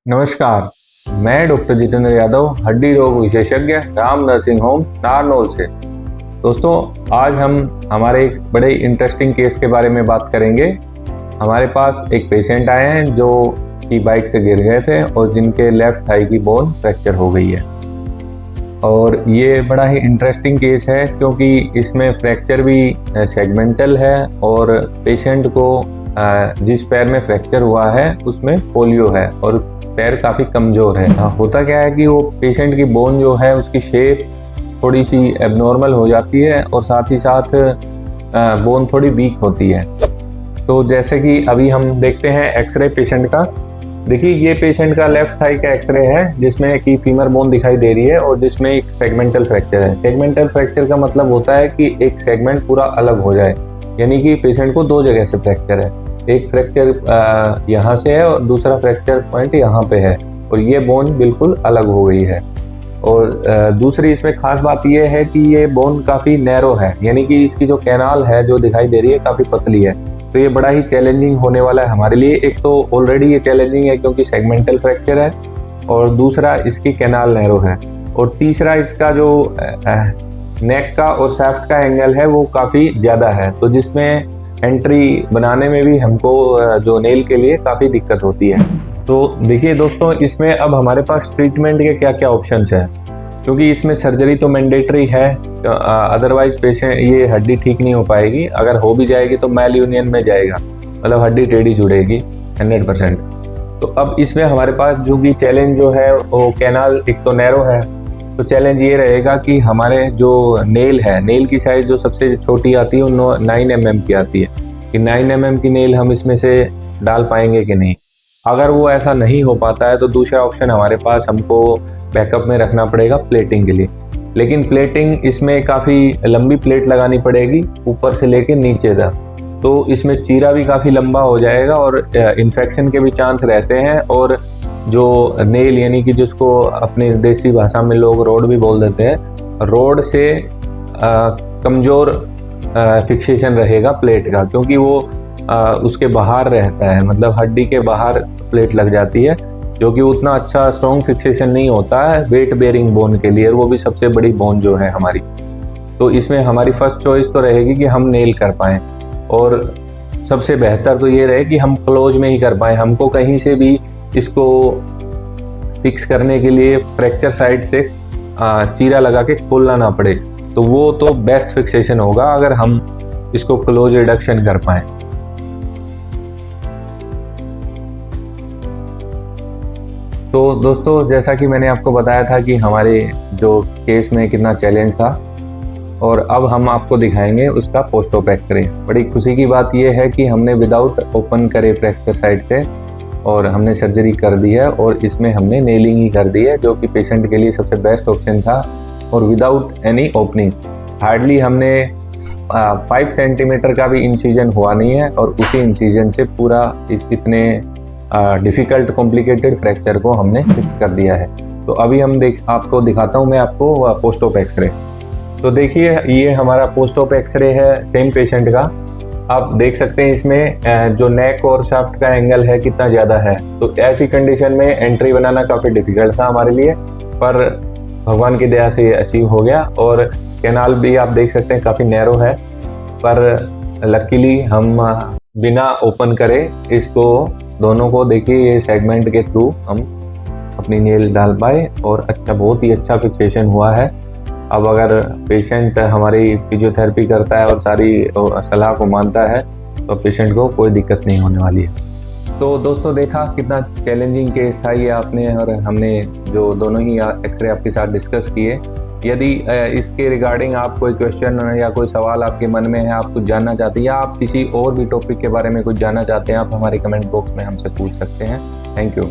नमस्कार, मैं डॉक्टर जितेंद्र यादव, हड्डी रोग विशेषज्ञ, राम नर्सिंग होम नारनौल से। दोस्तों, आज हम हमारे एक बड़े इंटरेस्टिंग केस के बारे में बात करेंगे। हमारे पास एक पेशेंट आए हैं जो कि बाइक से गिर गए थे और जिनके लेफ्ट थाई की बोन फ्रैक्चर हो गई है। और ये बड़ा ही इंटरेस्टिंग केस है क्योंकि इसमें फ्रैक्चर भी सेगमेंटल है और पेशेंट को जिस पैर में फ्रैक्चर हुआ है उसमें पोलियो है और पैर काफ़ी कमज़ोर है। होता क्या है कि वो पेशेंट की बोन जो है उसकी शेप थोड़ी सी एबनॉर्मल हो जाती है और साथ ही साथ बोन थोड़ी वीक होती है। तो जैसे कि अभी हम देखते हैं एक्सरे पेशेंट का। देखिए, ये पेशेंट का लेफ्ट थाई का एक्सरे है जिसमें कि फीमर बोन दिखाई दे रही है और जिसमें एक सेगमेंटल फ्रैक्चर है। सेगमेंटल फ्रैक्चर का मतलब होता है कि एक सेगमेंट पूरा अलग हो जाए, यानी कि पेशेंट को दो जगह से फ्रैक्चर है। एक फ्रैक्चर यहाँ से है और दूसरा फ्रैक्चर पॉइंट यहाँ पे है और ये बोन बिल्कुल अलग हो गई है। और दूसरी इसमें खास बात ये है कि ये बोन काफ़ी नैरो है, यानी कि इसकी जो कैनाल है जो दिखाई दे रही है काफ़ी पतली है। तो ये बड़ा ही चैलेंजिंग होने वाला है हमारे लिए। एक तो ऑलरेडी ये चैलेंजिंग है क्योंकि सेगमेंटल फ्रैक्चर है और दूसरा इसकी कैनाल नैरो है और तीसरा इसका जो नेक का और शाफ्ट का एंगल है वो काफ़ी ज़्यादा है, तो जिसमें एंट्री बनाने में भी हमको जो नेल के लिए काफ़ी दिक्कत होती है। तो देखिए दोस्तों, इसमें अब हमारे पास ट्रीटमेंट के क्या क्या ऑप्शंस हैं, क्योंकि इसमें सर्जरी तो मैंडेटरी है, अदरवाइज पेशेंट ये हड्डी ठीक नहीं हो पाएगी। अगर हो भी जाएगी तो मैल यूनियन में जाएगा, मतलब हड्डी टेढ़ी जुड़ेगी 100%। तो अब इसमें हमारे पास जो भी चैलेंज जो है वो कैनाल एक तो नैरो है, तो चैलेंज ये रहेगा कि हमारे जो नेल है, नेल की साइज़ जो सबसे छोटी आती है वो 9 mm की आती है, कि 9 mm की नेल हम इसमें से डाल पाएंगे कि नहीं। अगर वो ऐसा नहीं हो पाता है तो दूसरा ऑप्शन हमारे पास हमको बैकअप में रखना पड़ेगा प्लेटिंग के लिए। लेकिन प्लेटिंग इसमें काफ़ी लंबी प्लेट लगानी पड़ेगी ऊपर से लेके नीचे तक, तो इसमें चीरा भी काफ़ी लंबा हो जाएगा और इन्फेक्शन के भी चांस रहते हैं। और जो नेल यानी कि जिसको अपनी देसी भाषा में लोग रोड भी बोल देते हैं, रोड से कमज़ोर फिक्सेशन रहेगा प्लेट का, क्योंकि वो उसके बाहर रहता है, मतलब हड्डी के बाहर प्लेट लग जाती है, जो कि उतना अच्छा स्ट्रॉन्ग फिक्सेशन नहीं होता है वेट बेयरिंग बोन के लिए, और वो भी सबसे बड़ी बोन जो है हमारी। तो इसमें हमारी फर्स्ट चॉइस तो रहेगी कि हम नेल कर पाएँ, और सबसे बेहतर तो ये रहे कि हम क्लोज में ही कर पाएँ। हमको कहीं से भी इसको फिक्स करने के लिए फ्रैक्चर साइड से चीरा लगा के खोलना ना पड़े, तो वो तो बेस्ट फिक्सेशन होगा अगर हम इसको क्लोज रिडक्शन कर पाएँ। तो दोस्तों, जैसा कि मैंने आपको बताया था कि हमारे जो केस में कितना चैलेंज था, और अब हम आपको दिखाएंगे उसका पोस्ट ऑप एक्सरे। बड़ी खुशी की बात यह है कि हमने विदाउट ओपन करे फ्रैक्चर साइड से और हमने सर्जरी कर दी है, और इसमें हमने नेलिंग ही कर दी है, जो कि पेशेंट के लिए सबसे बेस्ट ऑप्शन था, और विदाउट एनी ओपनिंग। हार्डली हमने 5 सेंटीमीटर का भी इंसिजन हुआ नहीं है, और उसी इंसिजन से पूरा इतने डिफ़िकल्ट कॉम्प्लिकेटेड फ्रैक्चर को हमने फिक्स कर दिया है। तो अभी हम आपको दिखाता हूँ मैं आपको पोस्ट ऑप एक्सरे। तो देखिए, ये हमारा पोस्ट ऑप एक्सरे है सेम पेशेंट का। आप देख सकते हैं इसमें जो नेक और शाफ्ट का एंगल है कितना ज़्यादा है। तो ऐसी कंडीशन में एंट्री बनाना काफ़ी डिफ़िकल्ट था हमारे लिए, पर भगवान की दया से ये अचीव हो गया। और कैनाल भी आप देख सकते हैं काफ़ी नैरो है, पर लकीली हम बिना ओपन करे इसको दोनों को, देखिए, ये सेगमेंट के थ्रू हम अपनी नेल डाल पाए और अच्छा, बहुत ही अच्छा फिक्सेशन हुआ है। अब अगर पेशेंट हमारी फिजियोथेरेपी करता है और सारी सलाह को मानता है तो पेशेंट को कोई दिक्कत नहीं होने वाली है। तो दोस्तों, देखा कितना चैलेंजिंग केस था ये आपने, और हमने जो दोनों ही एक्सरे आपके साथ डिस्कस किए। यदि इसके रिगार्डिंग आप कोई क्वेश्चन या कोई सवाल आपके मन में है, आप कुछ जानना चाहते हैं, या आप किसी और भी टॉपिक के बारे में कुछ जानना चाहते हैं, आप हमारे कमेंट बॉक्स में हमसे पूछ सकते हैं। Thank you.